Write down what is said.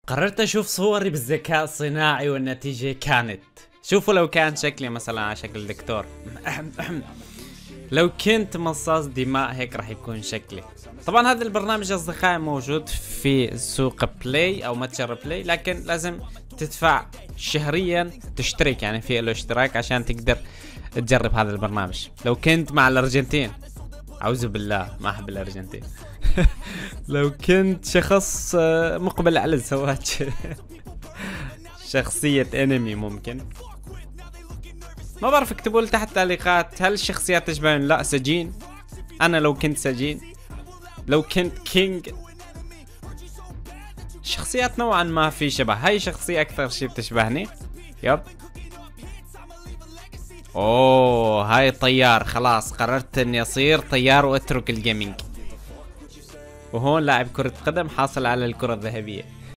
قررت اشوف صوري بالذكاء الصناعي والنتيجة كانت، شوفوا لو كان شكلي مثلا على شكل دكتور. لو كنت مصاص دماء هيك راح يكون شكلي. طبعا هذا البرنامج اصدقائي موجود في سوق بلاي او متجر بلاي، لكن لازم تدفع شهريا، تشترك يعني في له اشتراك عشان تقدر تجرب هذا البرنامج. لو كنت مع الارجنتين، اعوذ بالله ما احب الارجنتين. لو كنت شخص مقبل على الزواج، شخصية انمي ممكن، ما بعرف، اكتبوا لي تحت تعليقات هل الشخصيات تشبهني؟ لا سجين، انا لو كنت سجين، لو كنت كينج، شخصيات نوعا ما في شبه. هاي شخصية اكثر شيء بتشبهني. يب اوه هاي طيار، خلاص قررت اني اصير طيار واترك الجيمنج. وهون لاعب كرة قدم حاصل على الكرة الذهبية.